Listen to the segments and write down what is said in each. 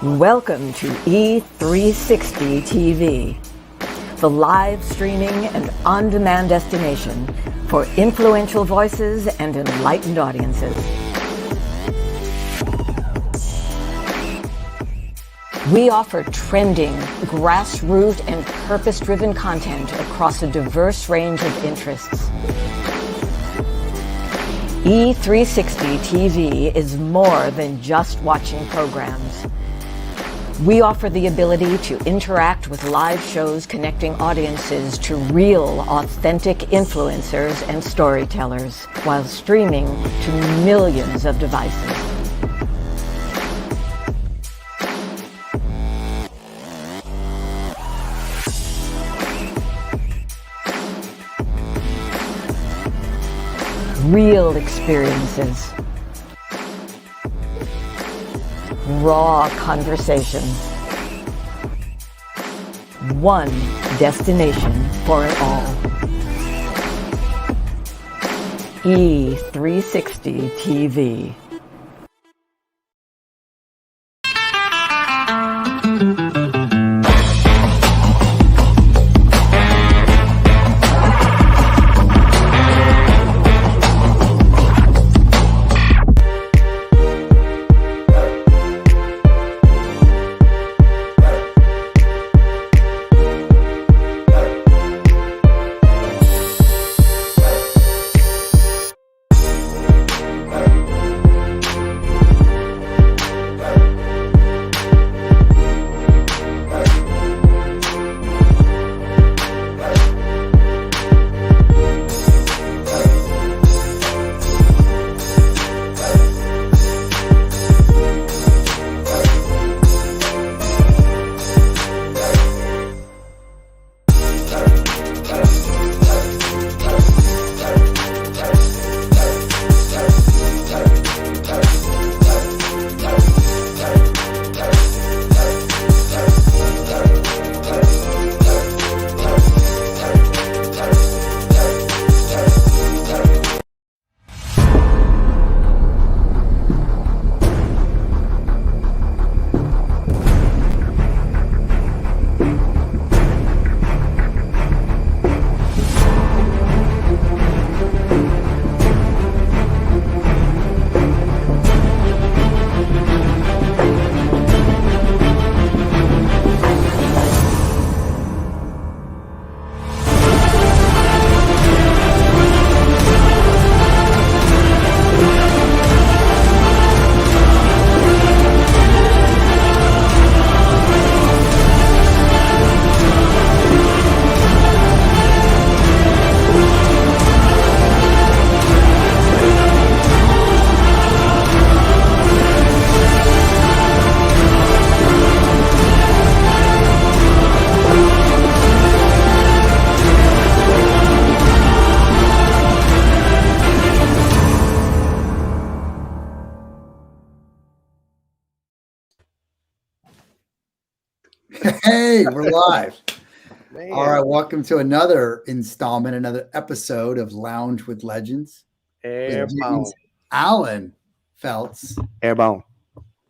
Welcome to E360 TV, the live streaming and on-demand destination for influential voices and enlightened audiences. We offer trending, grassroots, and purpose-driven content across a diverse range of interests. E360 TV is more than just watching programs. We offer the ability to interact with live shows connecting audiences to real, authentic influencers and storytellers while streaming to millions of devices. Real experiences. Raw conversation. One destination for it all. E360 TV. Hey, we're live. Man. All right, welcome to another installment, another episode of Lounge with Legends. Airbound. Alan Feltz. Airbound.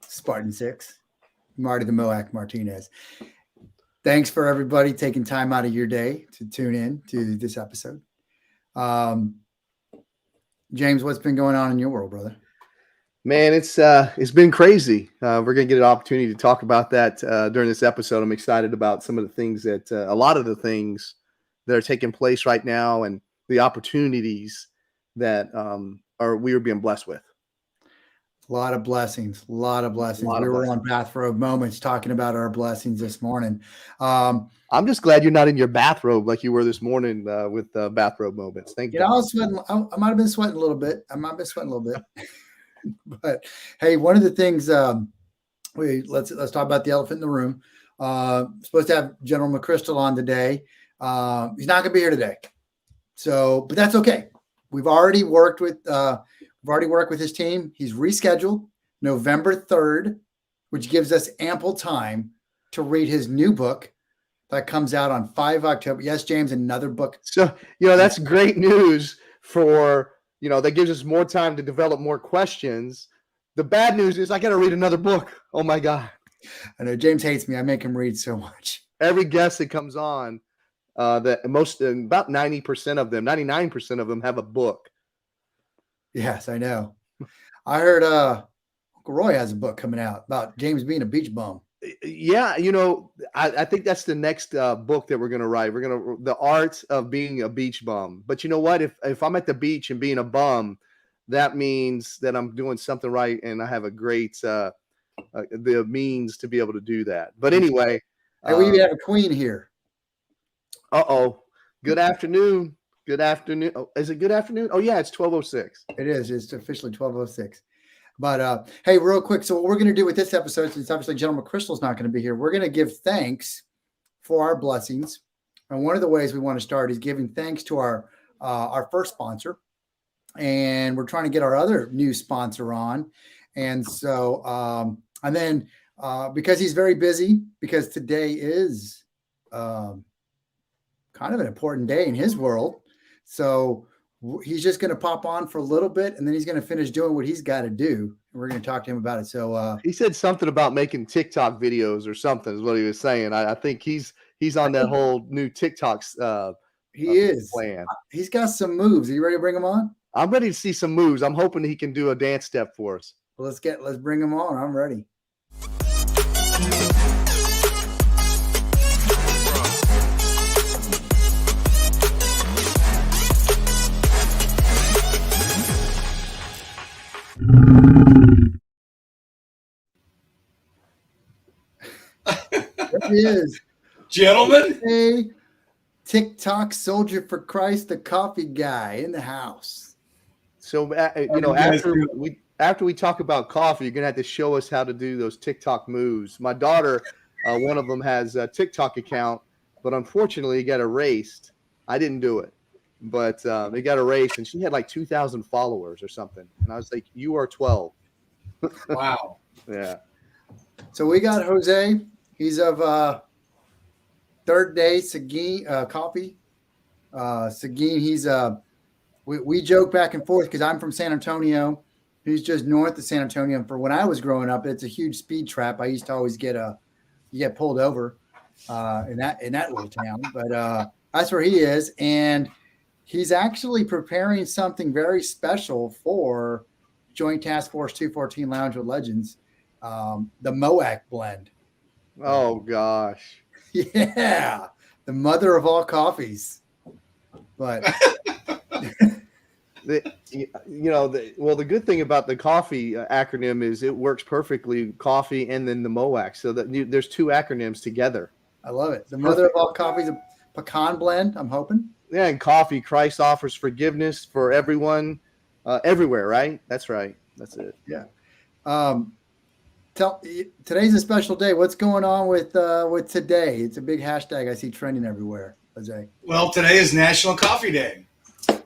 Spartan 6. Marty the Moac Martinez. Thanks for everybody taking time out of your day to tune in to this episode. James, what's been going on in your world, brother? Man, it's been crazy. We're going to get an opportunity to talk about that during this episode. I'm excited about some of the things that a lot of the things that are taking place right now and the opportunities that we are being blessed with. A lot of blessings. We were on Bathrobe Moments talking about our blessings this morning. I'm just glad you're not in your bathrobe like you were this morning with Bathrobe Moments. Thank you. I was sweating. I might have been sweating a little bit. But hey, one of the things let's talk about the elephant in the room. Supposed to have General McChrystal on today. He's not going to be here today, but that's okay. We've already worked with his team. He's rescheduled November 3rd, which gives us ample time to read his new book that comes out on 5 October. Yes, James, another book. So that's great news for. That gives us more time to develop more questions. The bad news is I got to read another book. Oh my God. I know James hates me. I make him read so much. Every guest that comes on, that most about 90% of them, 99% of them have a book. Yes, I know. I heard Uncle Roy has a book coming out about James being a beach bum. Yeah, I think that's the next book that we're gonna write. The art of being a beach bum. But you know what? If I'm at the beach and being a bum, that means that I'm doing something right, and I have a great the means to be able to do that. But anyway, and we even have a queen here. Good afternoon. Good afternoon. Oh, is it good afternoon? Oh yeah, it's 12:06. It is. It's officially 12:06. But hey, real quick. So what we're going to do with this episode, since obviously General McChrystal is not going to be here, we're going to give thanks for our blessings. And one of the ways we want to start is giving thanks to our first sponsor. And we're trying to get our other new sponsor on. And so, and then because he's very busy, because today is kind of an important day in his world. So he's just going to pop on for a little bit, and then he's going to finish doing what he's got to do. And we're going to talk to him about it. So he said something about making TikTok videos or something is what he was saying. I think he's on that whole new TikTok he is plan. He's got some moves. Are you ready to bring him on? I'm ready to see some moves. I'm hoping he can do a dance step for us. Well, let's bring him on. I'm ready. There he is. Gentlemen. Hey, TikTok soldier for Christ, the coffee guy in the house. So, after we talk about coffee, you're going to have to show us how to do those TikTok moves. My daughter, one of them has a TikTok account, but unfortunately it got erased. I didn't do it, but it got erased, and she had like 2,000 followers or something. And I was like, you are 12. Wow. Yeah. So we got Jose. He's of Third Day Seguin Coffee. Seguin, he's we joke back and forth because I'm from San Antonio. He's just north of San Antonio. And for when I was growing up, it's a huge speed trap. I used to always get pulled over in that little town. But that's where he is, and he's actually preparing something very special for Joint Task Force 214 Lounge with Legends, the MOAC blend. Oh gosh. Yeah, the mother of all coffees. But the good thing about the coffee acronym is it works perfectly, coffee and then the MOAC. So that there's two acronyms together. I love it. The mother of all coffees, a pecan blend, I'm hoping. Yeah, and coffee, Christ offers forgiveness for everyone, everywhere, right? That's right. That's it. Yeah. Today's a special day. What's going on with today? It's a big hashtag I see trending everywhere, Jose. Well, today is National Coffee Day.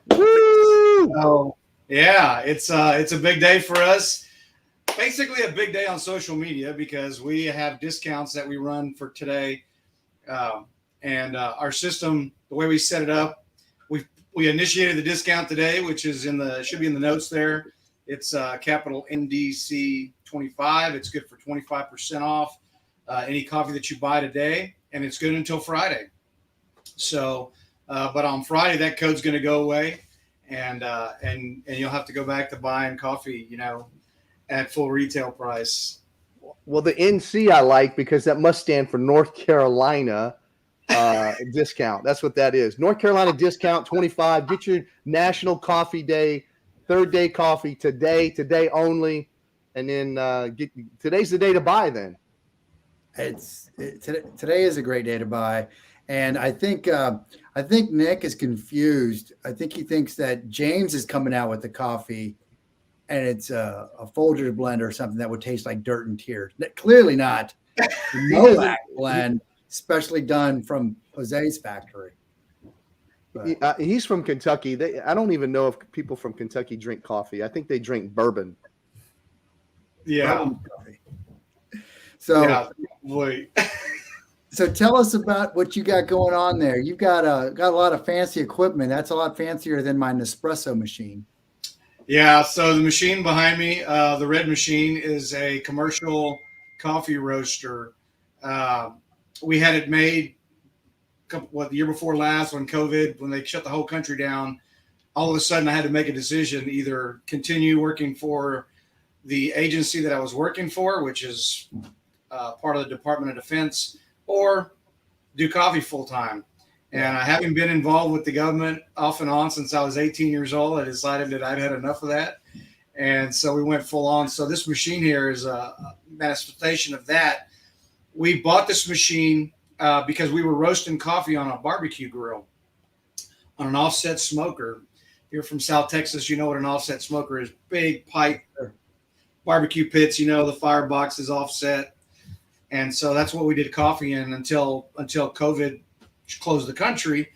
Woo! Oh, yeah, it's a big day for us. Basically, a big day on social media because we have discounts that we run for today, and our system, the way we set it up, we initiated the discount today, which is should be in the notes there. It's capital NDC 25. It's good for 25% off any coffee that you buy today, and it's good until Friday. So, but on Friday that code's going to go away, and you'll have to go back to buying coffee, at full retail price. Well, the NC I like because that must stand for North Carolina discount. That's what that is. North Carolina discount 25. Get your National Coffee Day, Third Day coffee today only, and then today's the day to buy. Then today is a great day to buy, and I think Nick is confused. I think he thinks that James is coming out with the coffee, and it's a Folgers blend or something that would taste like dirt and tears. Clearly not. The MOAC blend, specially done from Jose's factory. He's from Kentucky. I don't even know if people from Kentucky drink coffee. I think they drink bourbon. Yeah. So, yeah, wait. So tell us about what you got going on there. You've got a lot of fancy equipment. That's a lot fancier than my Nespresso machine. Yeah. So the machine behind me, the red machine, is a commercial coffee roaster. We had it made the year before last when COVID, when they shut the whole country down. All of a sudden I had to make a decision, either continue working for the agency that I was working for, which is part of the Department of Defense, or do coffee full time. And having been involved with the government off and on since I was 18 years old, I decided that I'd had enough of that. And so we went full on. So this machine here is a manifestation of that. We bought this machine because we were roasting coffee on a barbecue grill on an offset smoker. If you're from South Texas, you know what an offset smoker is. Big pipe barbecue pits, the firebox is offset. And so that's what we did coffee in until COVID closed the country.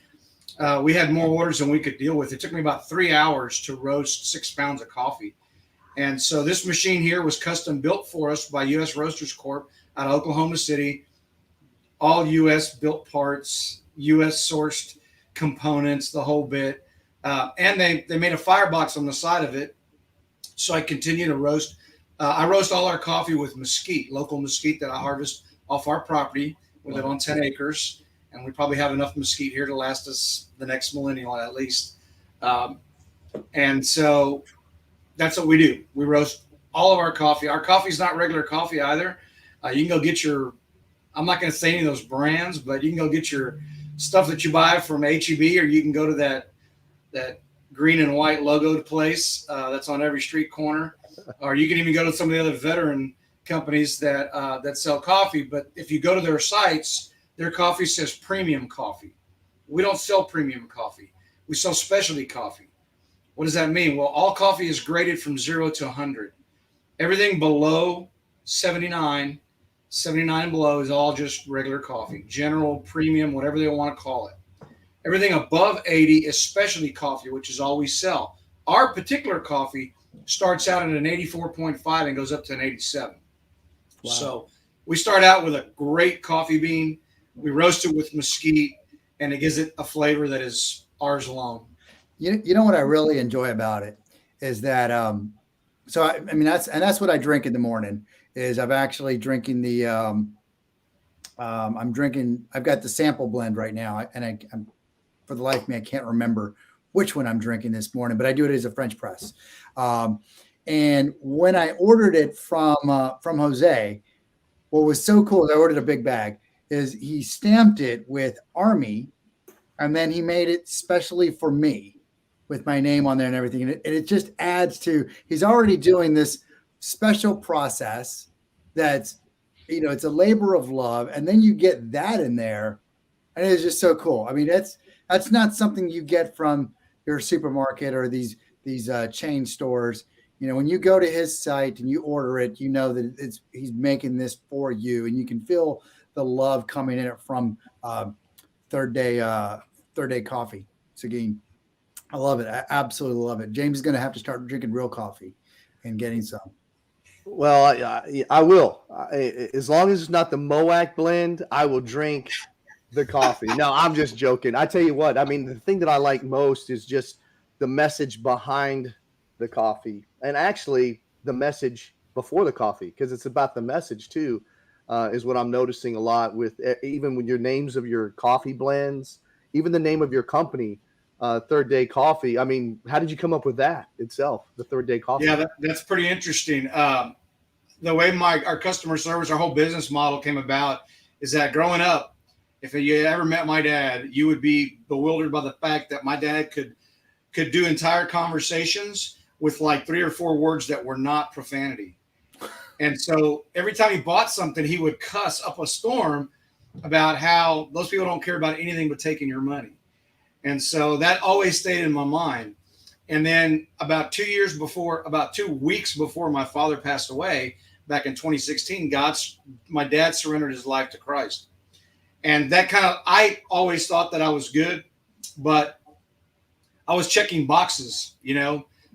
We had more orders than we could deal with. It took me about 3 hours to roast 6 pounds of coffee. And so this machine here was custom built for us by U.S. Roasters Corp. Out of Oklahoma City. All U.S. built parts, U.S. sourced components, the whole bit. And they made a firebox on the side of it. So I continue to roast. I roast all our coffee with mesquite, local mesquite that I harvest off our property. We live on 10 acres, and we probably have enough mesquite here to last us the next millennial at least. And so that's what we do. We roast all of our coffee. Our coffee's not regular coffee either. You can go get I'm not going to say any of those brands, but you can go get your stuff that you buy from H-E-B, or you can go to that green and white logoed place that's on every street corner. Or you can even go to some of the other veteran companies that sell coffee. But if you go to their sites, their coffee says premium coffee. We don't sell premium coffee. We sell specialty coffee. What does that mean? Well, all coffee is graded from 0 to 100. Everything below 79 below is all just regular coffee, general, premium, whatever they want to call it. Everything above 80 is specialty coffee, which is all we sell. Our particular coffee starts out at an 84.5 and goes up to an 87. Wow. So we start out with a great coffee bean. We roast it with mesquite, and it gives it a flavor that is ours alone. You know what I really enjoy about it is that that's what I drink in the morning. Is I'm actually drinking the I've got the sample blend right now, and I'm for the life of me I can't remember which one I'm drinking this morning, but I do it as a French press. And when I ordered it from Jose, what was so cool is I ordered a big bag, is he stamped it with Army, and then he made it specially for me with my name on there and everything. And it just adds to, he's already doing this special process that's, it's a labor of love. And then you get that in there, and it's just so cool. I mean, that's not something you get from your supermarket or these chain stores. When you go to his site and you order it, that he's making this for you, and you can feel the love coming in it from Third Day Coffee. Seguin, I love it. I absolutely love it. James is going to have to start drinking real coffee and getting some. Well, I will. As long as it's not the Moac blend, I will drink the coffee. No, I'm just joking. I tell you what, I mean, the thing that I like most is just the message behind the coffee, and actually the message before the coffee, because it's about the message too, is what I'm noticing a lot with even with your names of your coffee blends, even the name of your company, Third Day Coffee. I mean, how did you come up with that itself, the Third Day Coffee? Yeah, that's pretty interesting. The way our customer service, our whole business model came about is that growing up, if you ever met my dad, you would be bewildered by the fact that my dad could do entire conversations with like 3 or 4 words that were not profanity. And so every time he bought something, he would cuss up a storm about how those people don't care about anything but taking your money. And so that always stayed in my mind. And then about 2 weeks before my father passed away, back in 2016, my dad surrendered his life to Christ. And that I always thought that I was good, but I was checking boxes,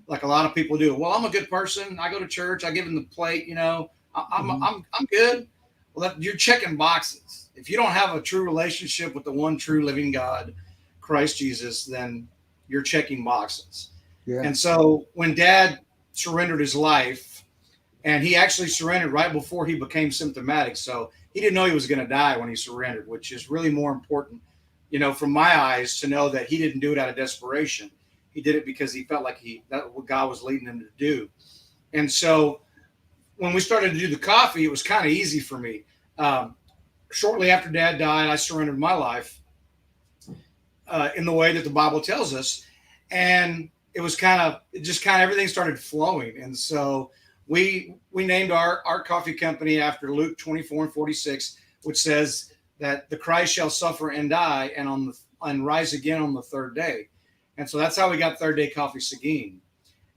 like a lot of people do. Well, I'm a good person. I go to church. I give him the plate, I'm good. Well, you're checking boxes. If you don't have a true relationship with the one true living God, Christ Jesus, then you're checking boxes. Yeah. And so when Dad surrendered his life, And he actually surrendered right before he became symptomatic. So he didn't know he was going to die when he surrendered, which is really more important, from my eyes, to know that he didn't do it out of desperation. He did it because he felt like that's what God was leading him to do. And so when we started to do the coffee, it was kind of easy for me. Shortly after Dad died, I surrendered my life in the way that the Bible tells us. And it was everything started flowing. And so we named our coffee company after Luke 24:46, which says that the Christ shall suffer and die and rise again on the third day. And so that's how we got Third Day Coffee Seguin.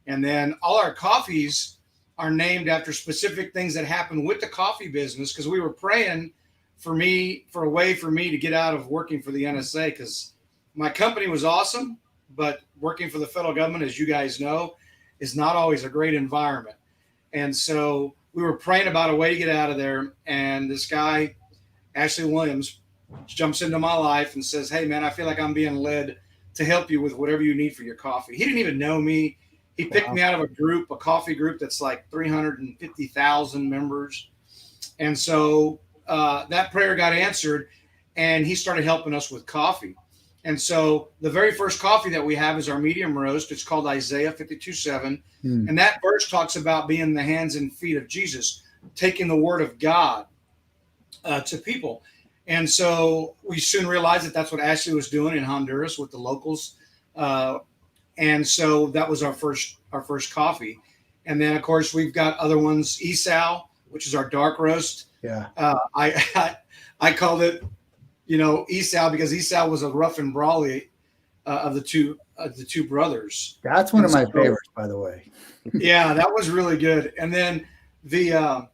And then all our coffees are named after specific things that happened with the coffee business, because we were praying for a way for me to get out of working for the NSA, because my company was awesome, but working for the federal government, as you guys know, is not always a great environment. And so we were praying about a way to get out of there. And this guy, Ashley Williams, jumps into my life and says, "Hey, man, I feel like I'm being led to help you with whatever you need for your coffee." He didn't even know me. He picked me out of a coffee group that's like 350,000 members. And so that prayer got answered, and he started helping us with coffee. And so the very first coffee that we have is our medium roast. It's called Isaiah 52:7. And that verse talks about being the hands and feet of Jesus, taking the word of God to people. And so we soon realized that that's what Ashley was doing in Honduras with the locals. And so that was our first coffee. And then, of course, we've got other ones, ESAL, which is our dark roast. Yeah. I called it, ESAL, because ESAL was a rough and brawly of the two brothers. That's one of my favorites, by the way. Yeah, that was really good. And then the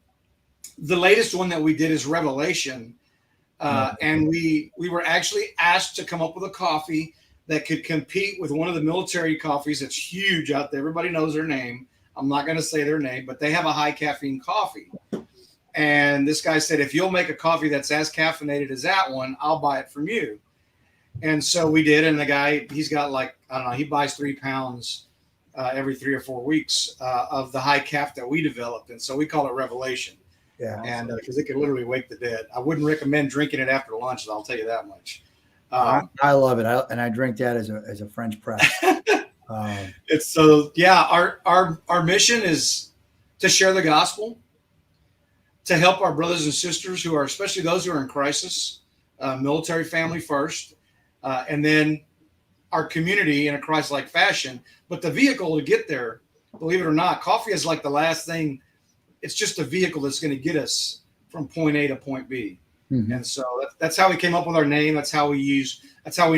latest one that we did is Revelation. And we were actually asked to come up with a coffee that could compete with one of the military coffees that's huge out there. Everybody knows their name. I'm not going to say their name, but they have a high caffeine coffee. And this guy said, "If you'll make a coffee that's as caffeinated as that one, I'll buy it from you." And so we did. And the guy, he's got he buys 3 pounds every 3 or 4 weeks of the high calf that we developed. And so we call it Revelation. Yeah. And because it could literally wake the dead. I wouldn't recommend drinking it after lunch, I'll tell you that much. I love it. I drink that as a French press. It's so, yeah, our mission is to share the gospel, to help our brothers and sisters who are, especially those who are in crisis, military family first, and then our community in a Christ-like fashion. But the vehicle to get there, believe it or not, coffee is like the last thing. It's just a vehicle that's going to get us from point A to point B. Mm-hmm. And so that's how we came up with our name. That's how we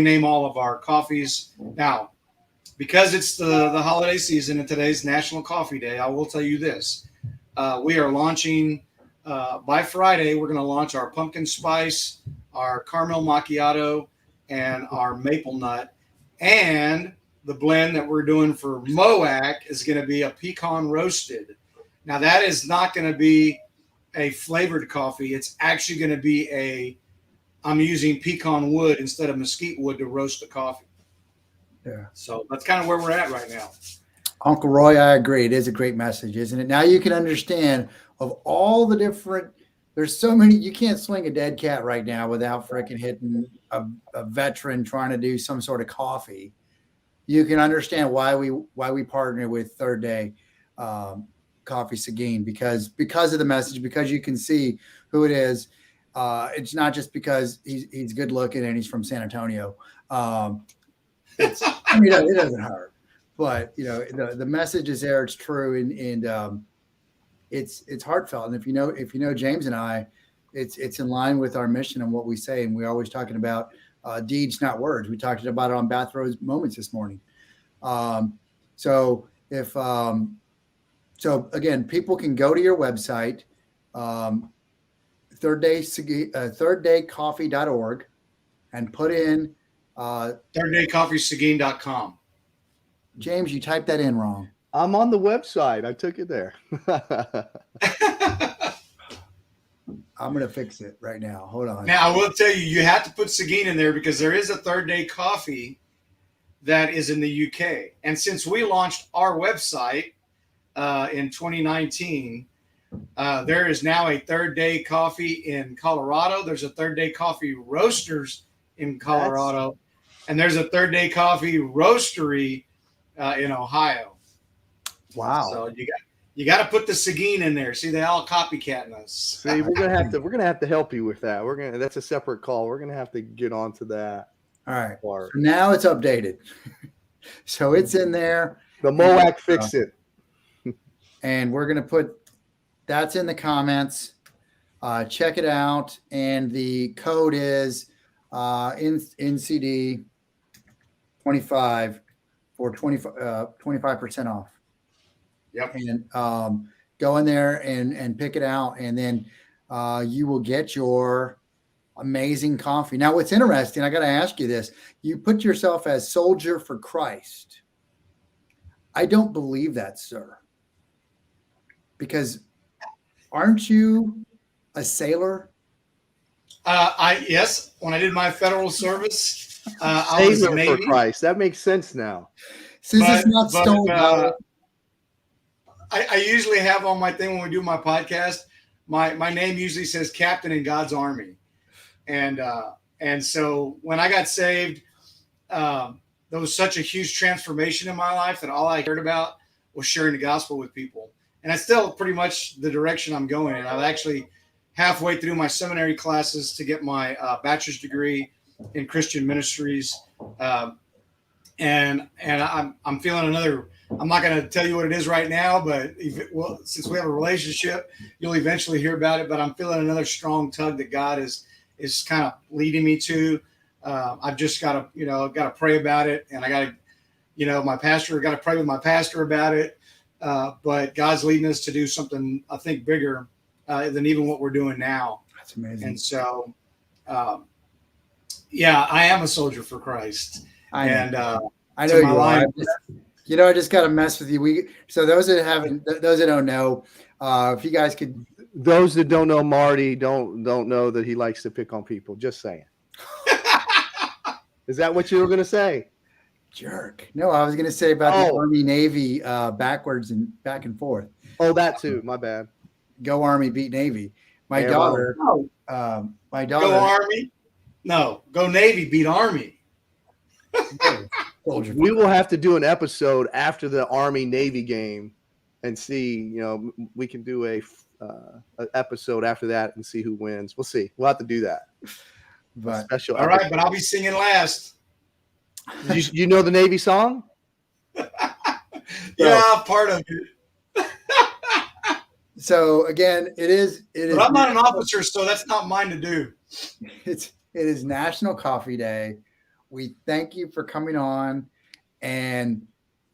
name all of our coffees. Now, because it's the holiday season and today's National Coffee Day, I will tell you this. We are launching, by Friday, we're going to launch our pumpkin spice, our caramel macchiato, and our maple nut. And the blend that we're doing for MOAC is going to be a pecan roasted. Now, that is not going to be a flavored coffee. It's actually going to be I'm using pecan wood instead of mesquite wood to roast the coffee. Yeah. So that's kind of where we're at right now. Uncle Roy, I agree. It is a great message, isn't it? Now you can understand of all the different, there's so many, you can't swing a dead cat right now without freaking hitting a veteran trying to do some sort of coffee. You can understand why we partner with Third Day Coffee Seguin, because of the message, because you can see who it is. It's not just because he's good looking and he's from San Antonio. It doesn't hurt, but the message is there. It's true, and it's heartfelt. And if you know James and I, it's in line with our mission and what we say. And we're always talking about deeds, not words. We talked about it on Bathrobe Moments this morning. So again, people can go to your website, thirddaycoffee.org, and put in thirddaycoffeeseguin.com. James, you typed that in wrong. I'm on the website. I took it there. I'm going to fix it right now. Hold on. Now, I will tell you, you have to put Seguin in there because there is a Third Day Coffee that is in the UK. And since we launched our website in 2019, There is now a Third Day Coffee in Colorado. There's a Third Day Coffee Roasters in Colorado. And there's a Third Day Coffee Roastery in Ohio. Wow. So you got to put the Seguin in there. See, they all copycatting us. See, we're gonna have to help you with that. That's a separate call. We're gonna have to get onto that. All right. Part. So now it's updated. So it's in there. The MOAC fix it. And we're gonna put that's in the comments. Check it out. And the code is NCD 25 for 25% off. Yep. And go in there and pick it out, and then you will get your amazing coffee. Now, what's interesting, I got to ask you this. You put yourself as soldier for Christ. I don't believe that, sir. Because aren't you a sailor? Yes, when I did my federal service, I was a Sailor Navy. for Christ. That makes sense now. Since it's not stolen. I usually have on my thing when we do my podcast, my name usually says Captain in God's Army. And so when I got saved, there was such a huge transformation in my life that all I cared about was sharing the gospel with people. And that's still pretty much the direction I'm going in. I'm actually halfway through my seminary classes to get my bachelor's degree in Christian ministries. And I'm feeling another. I'm not going to tell you what it is right now, but since we have a relationship, you'll eventually hear about it. But I'm feeling another strong tug that God is kind of leading me to. I've just got to pray about it, and I got to, my pastor got to pray with my pastor about it. But God's leading us to do something, I think, bigger than even what we're doing now. That's amazing. And so, yeah, I am a soldier for Christ. I know. And I know you are. I just got to mess with you. So those that don't know, if you guys could, those that don't know Marty don't know that he likes to pick on people. Just saying. Is that what you were going to say? Jerk. No, I was going to say about the Army Navy backwards and back and forth. Oh, that too. My bad. Go Army, beat Navy. My daughter. Go Army. No, go Navy, beat Army. We will have to do an episode after the Army Navy game and see, we can do an episode after that and see who wins. We'll see. We'll have to do that. But special. All right, but I'll be singing last. You know the Navy song? Yeah, part of it. So again, it is. But I'm not an officer, so that's not mine to do. It is National Coffee Day. We thank you for coming on, and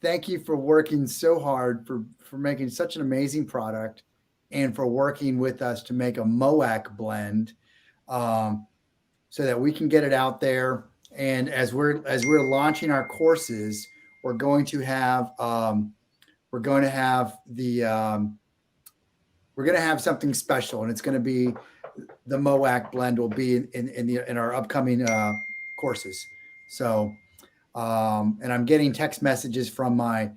thank you for working so hard for making such an amazing product, and for working with us to make a MOAC blend, so that we can get it out there. And as we're launching our courses, we're going to have something special, and it's going to be the MOAC blend will be in our upcoming courses. So, and I'm getting text messages from my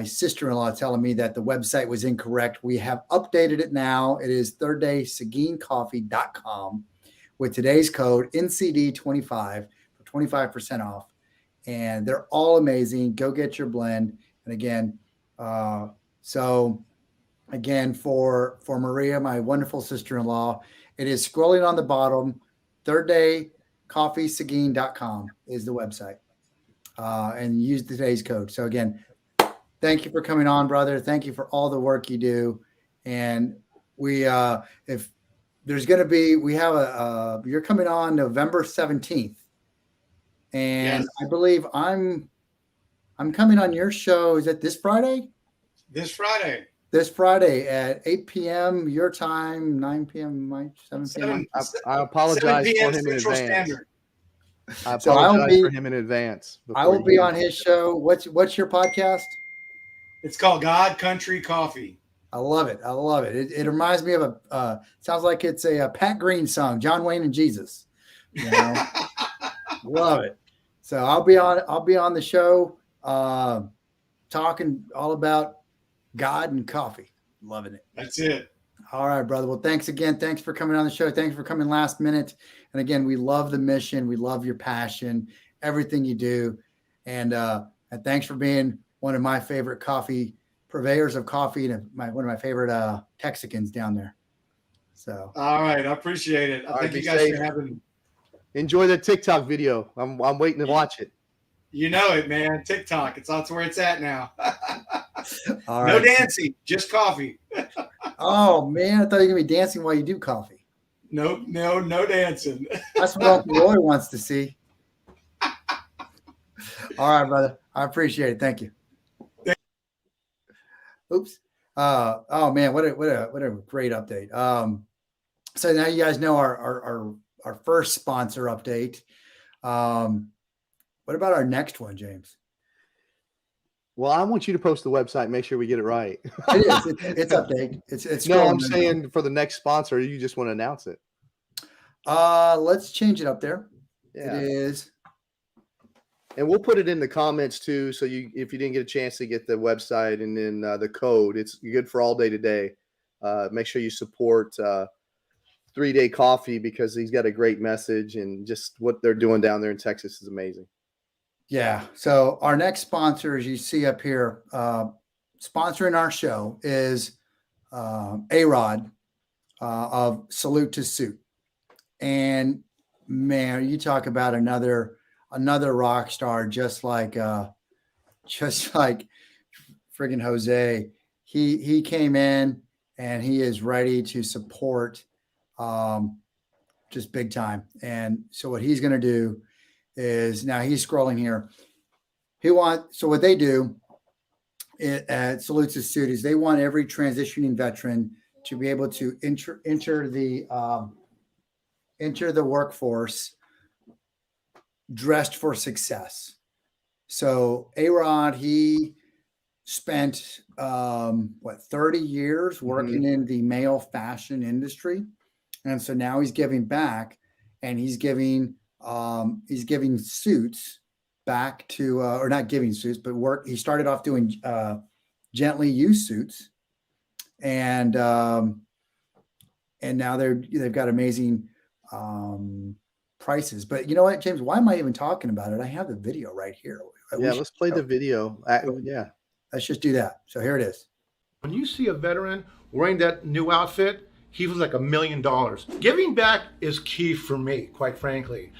sister-in-law telling me that the website was incorrect. We have updated it now. It is thirddaysegeencoffee.com with today's code NCD25 for 25% off. And they're all amazing. Go get your blend. And again, for Maria, my wonderful sister-in-law, it is scrolling on the bottom. thirddaysegeen.com is the website. And use today's code. So again, thank you for coming on, brother. Thank you for all the work you do. And if there's going to be, you're coming on November 17th. And yes. I believe I'm coming on your show. Is it this Friday? This Friday at 8 p.m. your time, 9 p.m. my 7 p.m. I apologize for him in advance. Standard. I apologize for him in advance. I will be on his show. What's your podcast? It's called God Country Coffee. I love it. It reminds me of sounds like it's a Pat Green song, John Wayne and Jesus. Love it. So I'll be on the show talking all about God and coffee. Loving it. That's it. All right, brother. Well, thanks again. Thanks for coming on the show. Thanks for coming last minute. And again, we love the mission. We love your passion, everything you do. And thanks for being one of my favorite coffee purveyors of coffee and one of my favorite Texicans down there. So, all right. I appreciate it. Thank you guys for having me. Enjoy the TikTok video. I'm waiting to watch it. You know it, man. TikTok. That's where it's at now. all no right. dancing, just coffee. Oh man, I thought you were gonna be dancing while you do coffee. No dancing. That's what Uncle Roy wants to see. All right, brother. I appreciate it. Thank you. Oops. Oh man, what a great update. So now you guys know our first sponsor update. What about our next one, James? Well, I want you to post the website. Make sure we get it right. It is. It's update. It's no. I'm saying for the next sponsor, you just want to announce it. Let's change it up there. Yeah. It is. And we'll put it in the comments too. So if you didn't get a chance to get the website and then the code, it's good for all day today. Make sure you support 3 Day Coffee because he's got a great message and just what they're doing down there in Texas is amazing. Yeah. So our next sponsor, as you see up here, sponsoring our show is A-Rod of Salute to Suit. And man, you talk about another rock star, just like friggin' Jose. He came in and he is ready to support just big time. And so what he's going to do is, now he's scrolling here. So what they do at Salute to Suit is they want every transitioning veteran to be able to enter the workforce dressed for success. So A-Rod, he spent 30 years working in the male fashion industry, and so now he's giving back, and he's giving suits back to or not giving suits, but work. He started off doing gently used suits, and now they've got amazing prices. But you know what, James? Why am I even talking about it? I have the video right here. Let's play the video. Let's just do that. So here it is. When you see a veteran wearing that new outfit, he feels like $1 million. Giving back is key for me, quite frankly.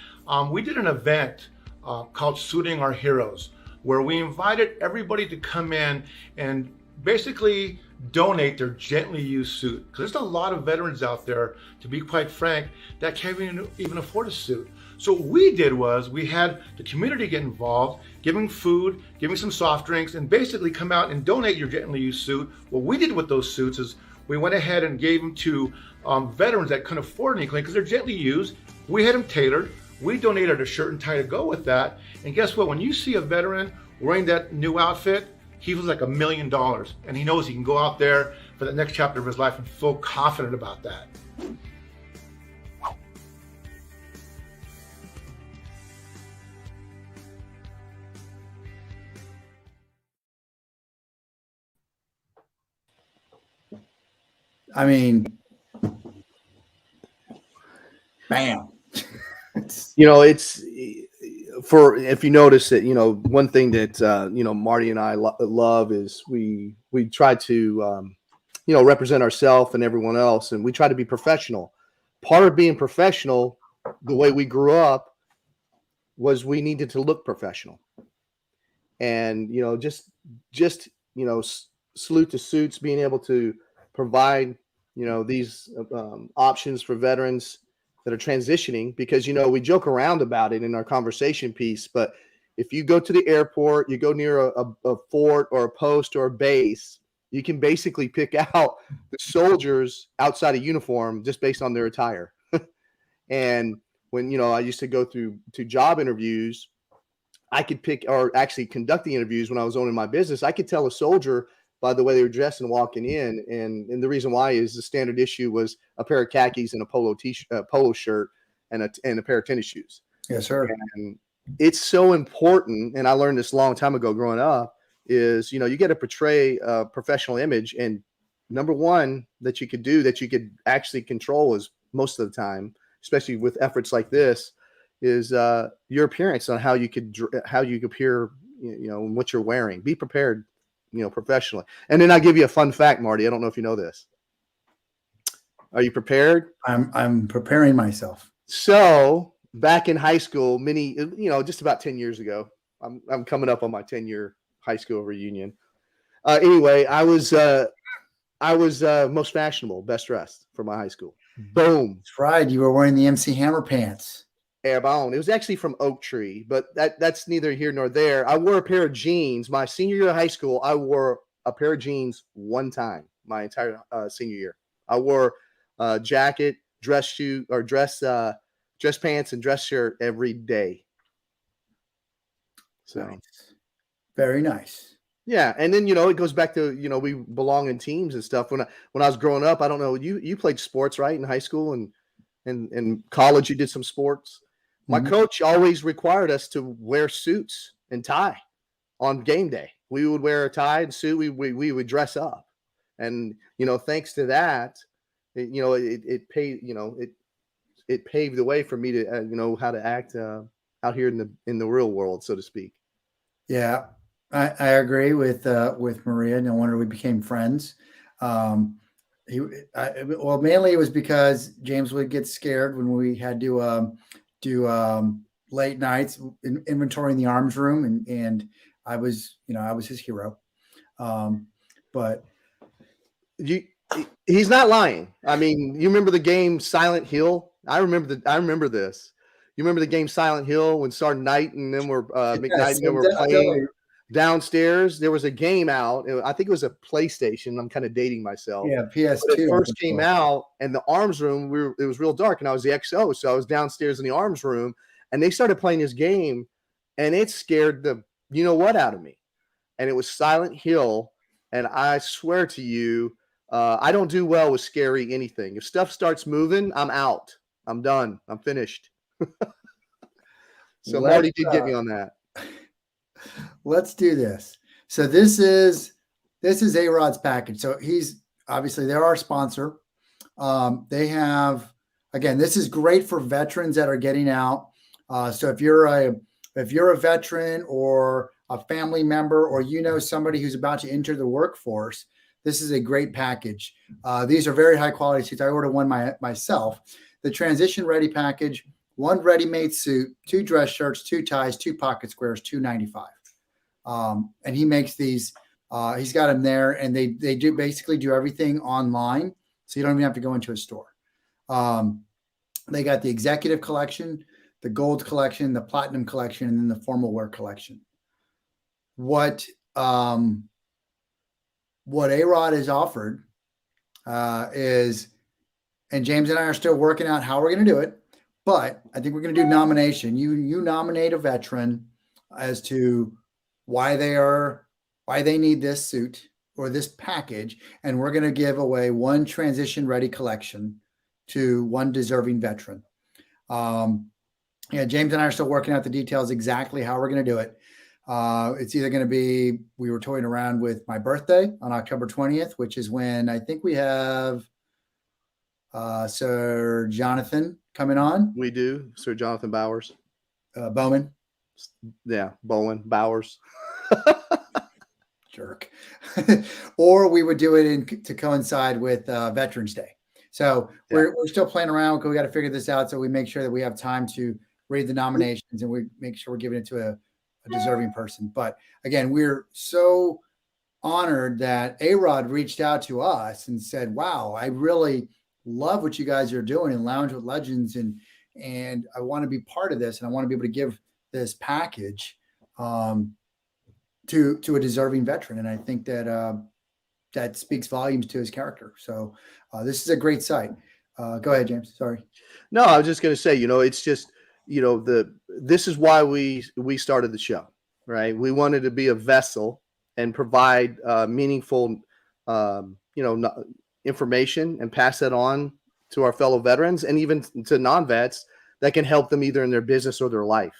We did an event called Suiting Our Heroes, where we invited everybody to come in and basically donate their gently used suit. Because there's a lot of veterans out there, to be quite frank, that can't even afford a suit. So what we did was we had the community get involved, giving food, giving some soft drinks, and basically come out and donate your gently used suit. What we did with those suits is we went ahead and gave them to veterans that couldn't afford anything because they're gently used. We had them tailored. We donated a shirt and tie to go with that. And guess what? When you see a veteran wearing that new outfit, he feels like $1 million. And he knows he can go out there for the next chapter of his life and feel confident about that. I mean, bam. It's for, if you notice that, one thing that, Marty and I love is we try to, represent ourselves and everyone else. And we try to be professional. Part of being professional, the way we grew up, was we needed to look professional. And, Salute to Suits, being able to provide, these options for veterans that are transitioning, because, we joke around about it in our conversation piece, but if you go to the airport, you go near a fort or a post or a base, you can basically pick out the soldiers outside of uniform just based on their attire. And when, I used to go to job interviews, I could pick, or actually conducting interviews when I was owning my business, I could tell a soldier by the way they were dressed and walking in. And the reason why is the standard issue was a pair of khakis and a polo shirt and a pair of tennis shoes. Yes, sir. And it's so important. And I learned this a long time ago growing up is, you got to portray a professional image, and number one that you could do that you could actually control is most of the time, especially with efforts like this, is your appearance on how you appear, and what you're wearing. Be prepared, professionally. And then I'll give you a fun fact, Marty. I don't know if you know this. Are you prepared? I'm preparing myself. So back in high school, just about 10 years ago, I'm coming up on my 10-year high school reunion. Anyway, I was most fashionable, best dressed for my high school. Boom. That's right. You were wearing the MC Hammer pants. Airbound. It was actually from Oak Tree, but that's neither here nor there. I wore a pair of jeans. My senior year of high school, I wore a pair of jeans one time my entire senior year. I wore a jacket, dress shoe, or dress pants and dress shirt every day. So nice. Very nice. Yeah, and then it goes back to we belong in teams and stuff. When I was growing up, I don't know, you played sports, right, in high school and in college you did some sports. My coach always required us to wear suits and tie on game day. We would wear a tie and suit. We would dress up, and thanks to that, it paved the way for me to how to act out here in the real world, so to speak. Yeah, I agree with Maria. No wonder we became friends. Mainly it was because James would get scared when we had to do late nights inventorying the arms room, and I was his hero. But he's not lying. I mean, you remember the game Silent Hill? I remember this. You remember the game Silent Hill when Sergeant Knight and them were McKnight and them were playing downstairs? There was a game out. I think it was a PlayStation. I'm kind of dating myself. Yeah, PS2. But it first came out, and the arms room, it was real dark, and I was the XO, so I was downstairs in the arms room, and they started playing this game, and it scared the what out of me. And it was Silent Hill, and I swear to you, I don't do well with scary anything. If stuff starts moving, I'm out. I'm done. I'm finished. So Marty did get me on that. Let's do this. So this is A-Rod's package. So they're our sponsor. They have, again, this is great for veterans that are getting out. So if you're a veteran or a family member, or somebody who's about to enter the workforce, this is a great package. These are very high quality suits. I ordered one myself. The transition ready package, 1 ready-made suit, 2 dress shirts, 2 ties, 2 pocket squares, $295. And he makes these. He's got them there, and they basically do everything online, so you don't even have to go into a store. They got the executive collection, the gold collection, the platinum collection, and then the formal wear collection. What A-Rod has offered is, and James and I are still working out how we're going to do it, but I think we're going to do nomination. You nominate a veteran as to why they need this suit or this package, and we're going to give away 1 transition ready collection to 1 deserving veteran. James and I are still working out the details exactly how we're going to do it. It's either going to be, we were toying around with my birthday on October 20th, which is when I think we have Sir Jonathan coming on. We do. Sir Jonathan Bowers. Bowman. Yeah, Bowen, Bowers. Jerk. Or we would do it to coincide with Veterans Day. So we're still playing around because we got to figure this out, so we make sure that we have time to read the nominations and we make sure we're giving it to a deserving person. But again, we're so honored that A-Rod reached out to us and said, wow, I really love what you guys are doing in Lounge with Legends, and I want to be part of this, and I want to be able to give this package to a deserving veteran. And I think that that speaks volumes to his character. So this is a great site. Go ahead, James. Sorry. No, I was just going to say, it's just, this is why we started the show, right? We wanted to be a vessel and provide meaningful, information and pass that on to our fellow veterans and even to non-vets that can help them either in their business or their life.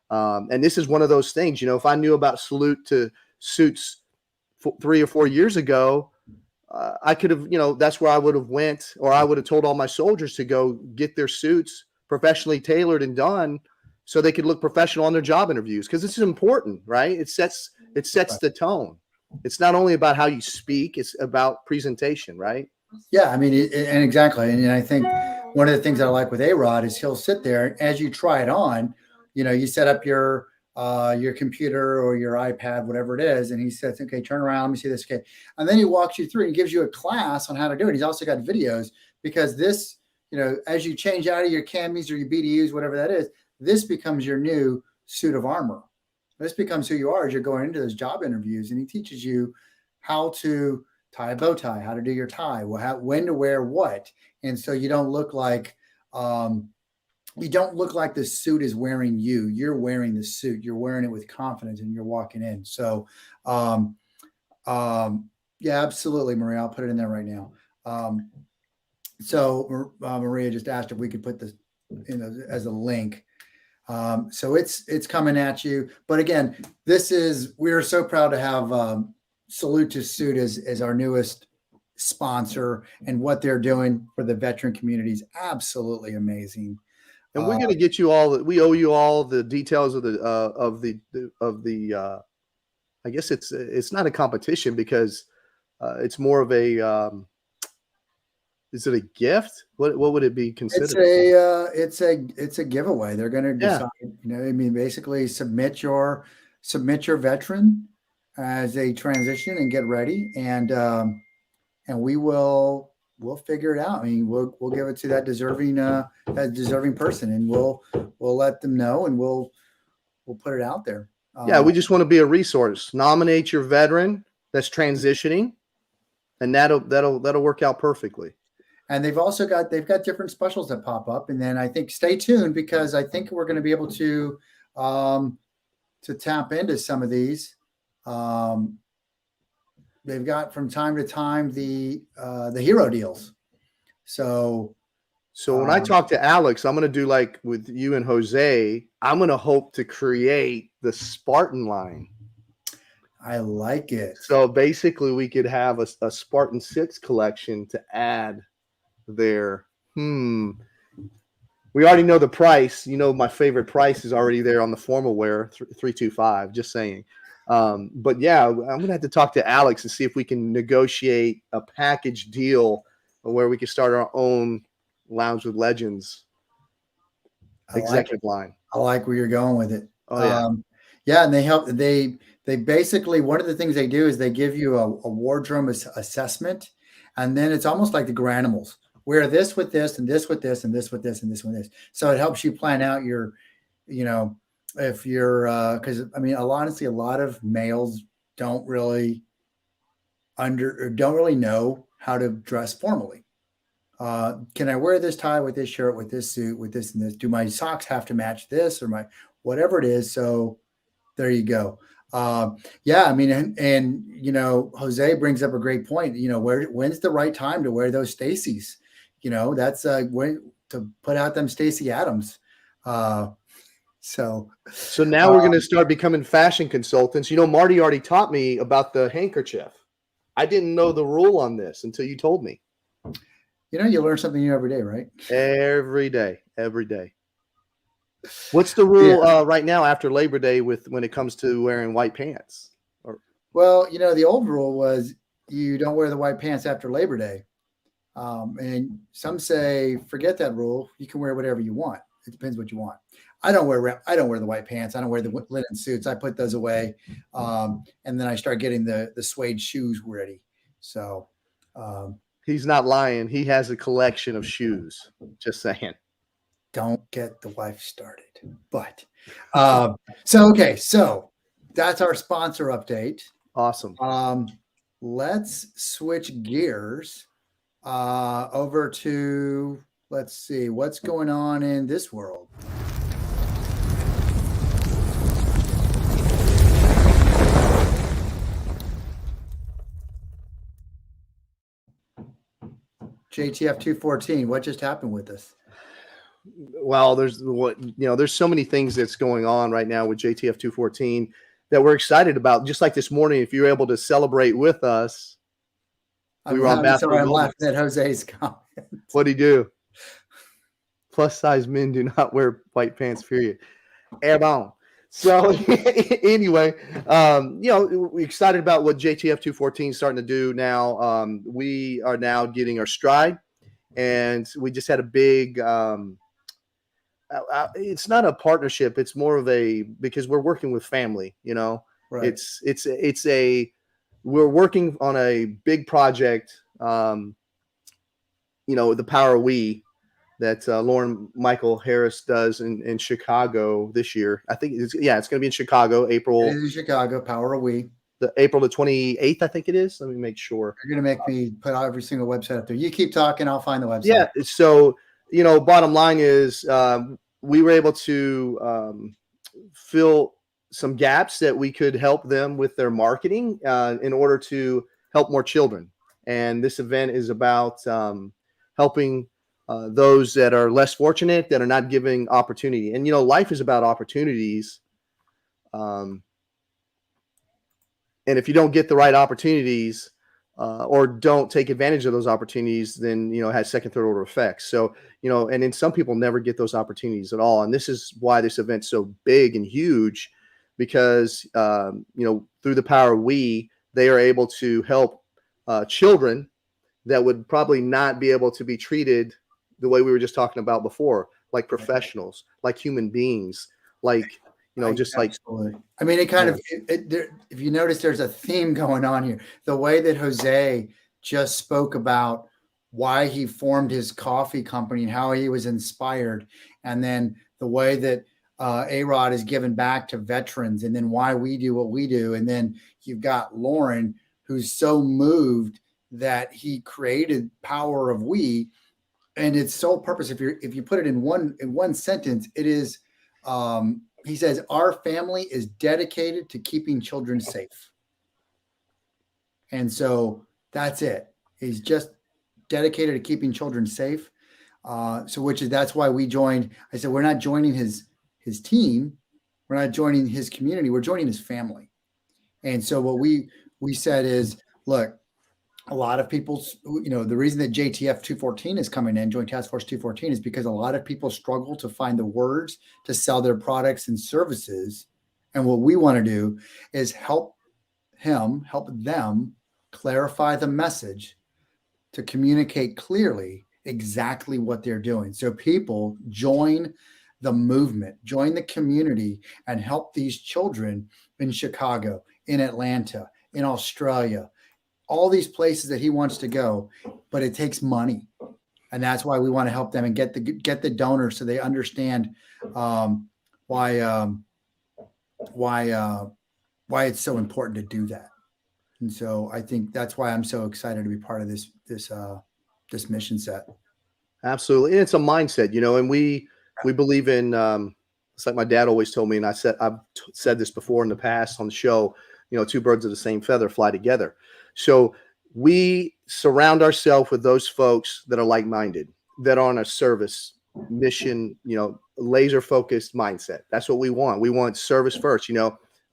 And this is one of those things, if I knew about salute to suits 3 or 4 years ago, I could have, that's where I would have went, or I would have told all my soldiers to go get their suits professionally tailored and done so they could look professional on their job interviews. Because this is important, right? It sets the tone. It's not only about how you speak, it's about presentation, right? Yeah, I mean, and exactly. And I think one of the things that I like with A-Rod is he'll sit there, and as you try it on, you set up your computer or your iPad, whatever it is, and he says, okay, turn around, let me see this. Okay. And then he walks you through and gives you a class on how to do it. He's also got videos, because this, as you change out of your camis or your BDUs, whatever that is, this becomes your new suit of armor. This becomes who you are as you're going into those job interviews. And he teaches you how to tie a bow tie, how to do your tie, when to wear what. And so you don't look like, the suit is wearing you. You're wearing the suit. You're wearing it with confidence, and you're walking in. So, yeah, absolutely, Maria. I'll put it in there right now. So Maria just asked if we could put this, as a link. So it's coming at you. But again, we're so proud to have Salute to Suit as our newest sponsor, and what they're doing for the veteran community is absolutely amazing. And we're going to get you all. We owe you all the details of the I guess it's not a competition, because it's more of a. Is it a gift? What would it be considered? It's a giveaway. They're going to decide. Basically submit your veteran as a transition and get ready, and we'll figure it out. I mean, we'll give it to that deserving person, and we'll let them know, and we'll put it out there. Yeah, we just want to be a resource. Nominate your veteran that's transitioning, and that'll work out perfectly. And they've got different specials that pop up, and then I think stay tuned, because I think we're going to be able to tap into some of these. They've got from time to time the hero deals. So when I talk to Alex, I'm going to do like with you and Jose. I'm going to hope to create the Spartan line. I like it. So basically, we could have a Spartan 6 collection to add there. We already know the price. My favorite price is already there on the formal wear, $325. Just saying. But yeah, I'm going to have to talk to Alex and see if we can negotiate a package deal where we can start our own Lounge with Legends executive line. I like where you're going with it. Oh, yeah. Yeah. And they basically, one of the things they do is they give you a wardrobe assessment. And then it's almost like the Granimals. Wear this with this, and this with this, and this with this, and this with this. So it helps you plan out your, if you're, because honestly, a lot of males don't really know how to dress formally. Can I wear this tie with this shirt, with this suit, with this and this? Do my socks have to match this, or my whatever it is? So there you go. Yeah, Jose brings up a great point. When's the right time to wear those Stacy's? That's when to put out them Stacey Adams. So now we're going to start becoming fashion consultants. Marty already taught me about the handkerchief. I didn't know the rule on this until you told me. You learn something new every day, right? Every day. What's the rule right now after Labor Day when it comes to wearing white pants? Well, the old rule was you don't wear the white pants after Labor Day. And some say, forget that rule. You can wear whatever you want. It depends what you want. I don't wear the white pants. I don't wear the linen suits. I put those away. And then I start getting the suede shoes ready. So he's not lying. He has a collection of shoes. Just saying. Don't get the wife started. But so that's our sponsor update. Awesome. Let's switch gears over to, let's see what's going on in this world. JTF 214, what just happened with this? Well, there's so many things that's going on right now with JTF 214 that we're excited about. Just like this morning, if you're able to celebrate with us, We were on Bath sorry, I'm Road. laughing at Jose's comment. What'd he do? Plus size men do not wear white pants, period. Airborne. So anyway, we're excited about what JTF 214 is starting to do now. We are now getting our stride, and we just had a big, it's not a partnership. It's more of because we're working with family, Right. we're working on a big project, the Power of We, that Lauren Michael Harris does in Chicago this year. I think it's going to be in Chicago, April. It is in Chicago, Power of We. April the 28th, I think it is. Let me make sure. You're going to make me put out every single website up there. You keep talking, I'll find the website. Yeah. So, bottom line is we were able to fill some gaps that we could help them with their marketing in order to help more children. And this event is about helping those that are less fortunate, that are not giving opportunity. And, life is about opportunities. And if you don't get the right opportunities or don't take advantage of those opportunities, then, it has second, third order effects. So, and then some people never get those opportunities at all. And this is why this event's so big and huge, because, through the Power of We, they are able to help children that would probably not be able to be treated the way we were just talking about before, like professionals, like human beings, like, Absolutely. I mean, it kind of, if you notice, there's a theme going on here. The way that Jose just spoke about why he formed his coffee company and how he was inspired, and then the way that A-Rod is given back to veterans, and then why we do what we do. And then you've got Lauren, who's so moved that he created Power of We, and its sole purpose, if you put it in one sentence, it is, he says, our family is dedicated to keeping children safe. And so that's it. He's just dedicated to keeping children safe. That's why we joined. I said, we're not joining his team. We're not joining his community. We're joining his family. And so what we said is, look, a lot of people, the reason that JTF 214 is coming in, Joint Task Force 214, is because a lot of people struggle to find the words to sell their products and services. And what we want to do is help them clarify the message to communicate clearly exactly what they're doing. So people join the movement, join the community, and help these children in Chicago, in Atlanta, in Australia, all these places that he wants to go, but it takes money. And that's why we want to help them and get the donors so they understand why it's so important to do that. And so I think that's why I'm so excited to be part of this mission set. Absolutely. And it's a mindset, and we believe in, it's like my dad always told me, and I've said this before in the past on the show, two birds of the same feather fly together. So we surround ourselves with those folks that are like-minded, that are on a service mission, laser focused mindset. That's what we want. We want service first.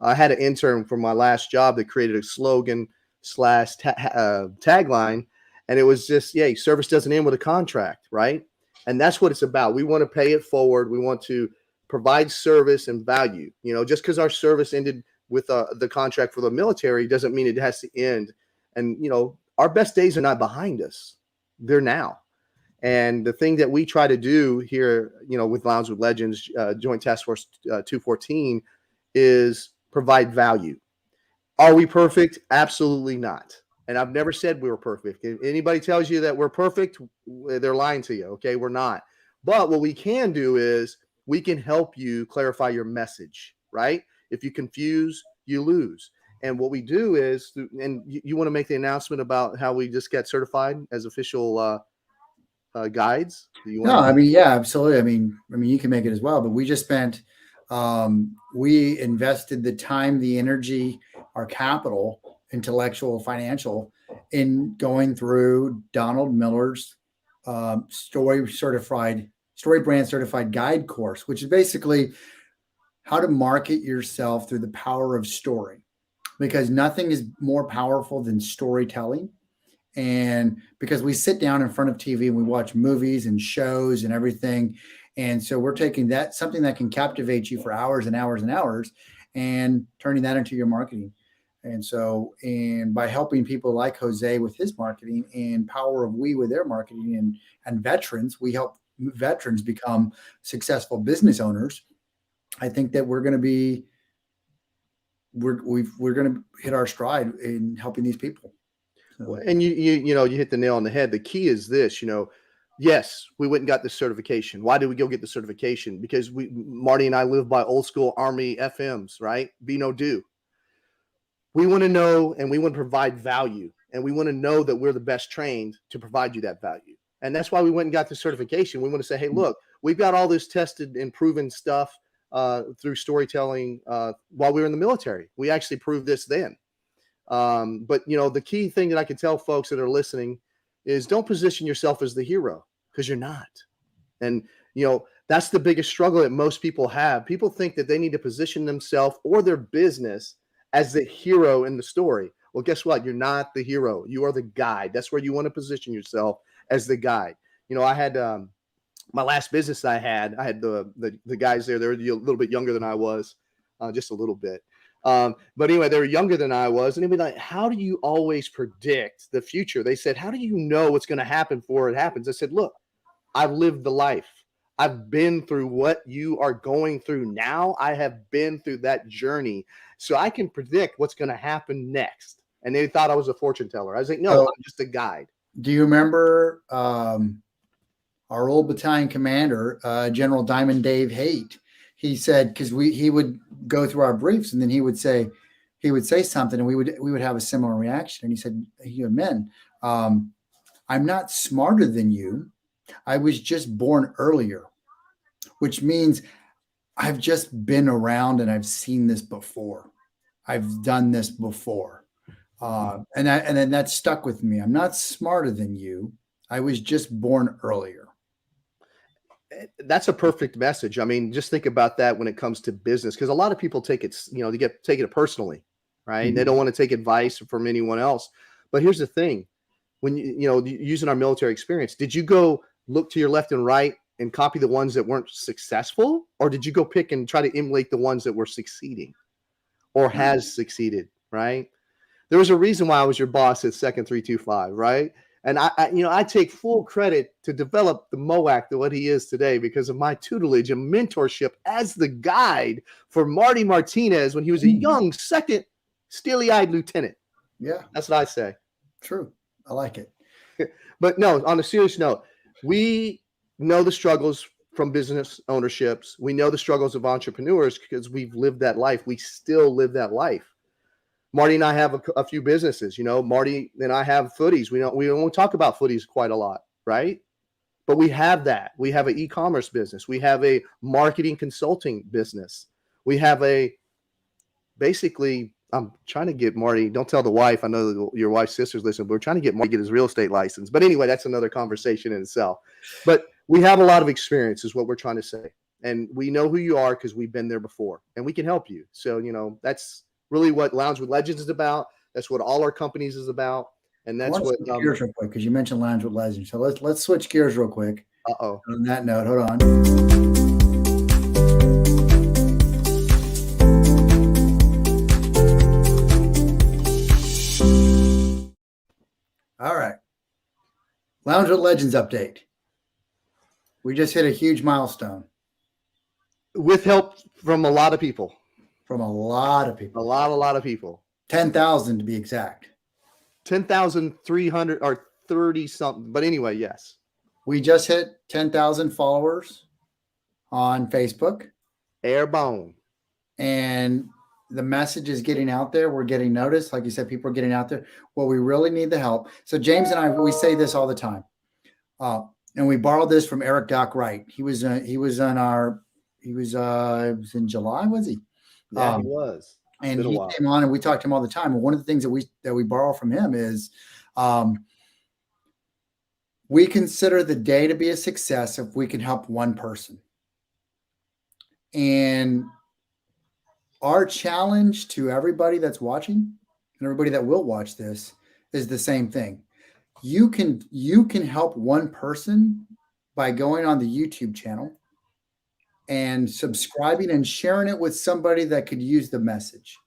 I had an intern from my last job that created a slogan / tagline, and it was just, service doesn't end with a contract, right? And that's what it's about. We want to pay it forward. We want to provide service and value. Just because our service ended with the contract for the military doesn't mean it has to end. And, our best days are not behind us. They're now. And the thing that we try to do here, with Lounge with Legends, Joint Task Force 214, is provide value. Are we perfect? Absolutely not. And I've never said we were perfect. If anybody tells you that we're perfect, they're lying to you. Okay, we're not. But what we can do is we can help you clarify your message, right? If you confuse, you lose. And what we do is, and you want to make the announcement about how we just got certified as official guides? Yeah, absolutely. I mean, you can make it as well, but we just spent, we invested the time, the energy, our capital, intellectual, financial, in going through Donald Miller's story brand certified guide course, which is basically how to market yourself through the power of story, because nothing is more powerful than storytelling. And because we sit down in front of TV and we watch movies and shows and everything. And so we're taking that, something that can captivate you for hours and hours and hours, and turning that into your marketing. And so, and by helping people like Jose with his marketing, and Power of We with their marketing, and veterans, we help veterans become successful business owners. I think that we're going to be, we're going to hit our stride in helping these people. So. And you know, you hit the nail on the head. The key is this, you know, yes, we went and got the certification. Why did we go get the certification? Because Marty and I live by old school Army FMs, right? Be no do. We want to know, and we want to provide value, and we want to know that we're the best trained to provide you that value. And that's why we went and got the certification. We want to say, hey, look, we've got all this tested and proven stuff through storytelling while we were in the military. We actually proved this then. But, you know, the key thing that I can tell folks that are listening is don't position yourself as the hero, because you're not. And, you know, that's the biggest struggle that most people have. People think that they need to position themselves or their business as the hero in the story. Well, guess what? You're not the hero. You are the guide. That's where you want to position yourself, as the guide. You know, I had my last business I had the guys there. They were a little bit younger than I was, just a little bit. But anyway, they were younger than I was. And they'd be like, how do you always predict the future? They said, how do you know what's going to happen before it happens? I said, look, I've lived the life. I've been through what you are going through now. I have been through that journey. So I can predict what's going to happen next. And they thought I was a fortune teller. I was like, no, I'm just a guide. Do you remember our old battalion commander, General Diamond Dave Haight? He said, because he would go through our briefs, and then he would say something, and we would have a similar reaction. And he said, men, I'm not smarter than you. I was just born earlier, which means I've just been around and I've seen this before. I've done this before. And then that stuck with me. I'm not smarter than you. I was just born earlier. That's a perfect message. I mean, just think about that when it comes to business, because a lot of people take it, you know, take it personally, right? Mm-hmm. They don't want to take advice from anyone else. But here's the thing: when you know, using our military experience, did you go look to your left and right and copy the ones that weren't successful, or did you go pick and try to emulate the ones that were succeeding or has succeeded? Right? There was a reason why I was your boss at Second 325, right? And I take full credit to develop the MOAC to what he is today because of my tutelage and mentorship as the guide for Marty Martinez when he was a young second steely-eyed lieutenant. Yeah. That's what I say. True. I like it. But no, on a serious note, we know the struggles from business ownerships. We know the struggles of entrepreneurs because we've lived that life. We still live that life. Marty and I have a few businesses, you know. Marty and I have footies. We don't talk about footies quite a lot, right? But we have that. We have an e-commerce business. We have a marketing consulting business. We have basically, I'm trying to get Marty, don't tell the wife. I know your wife's sister's listening, but we're trying to get Marty to get his real estate license. But anyway, that's another conversation in itself. But we have a lot of experience is what we're trying to say. And we know who you are because we've been there before and we can help you. So, you know, that's really what Lounge with Legends is about. That's what all our companies is about. And that's what gears real quick, because you mentioned Lounge with Legends. So let's switch gears real quick. Uh-oh. On that note, hold on. All right. Lounge with Legends update. We just hit a huge milestone. With help from a lot of people. From a lot of people. A lot of people. 10,000 to be exact. 10,300 or 30 something. But anyway, yes. We just hit 10,000 followers on Facebook. Airborne. And the message is getting out there. We're getting noticed. Like you said, people are getting out there. Well, we really need the help. So James and I, we say this all the time. And we borrowed this from Eric Doc Wright. It was in July, was he? Yeah, he was. And he came on and we talked to him all the time. And one of the things that we borrow from him is we consider the day to be a success if we can help one person. And our challenge to everybody that's watching and everybody that will watch this is the same thing. you can help one person by going on the YouTube channel and subscribing and sharing it with somebody that could use the message,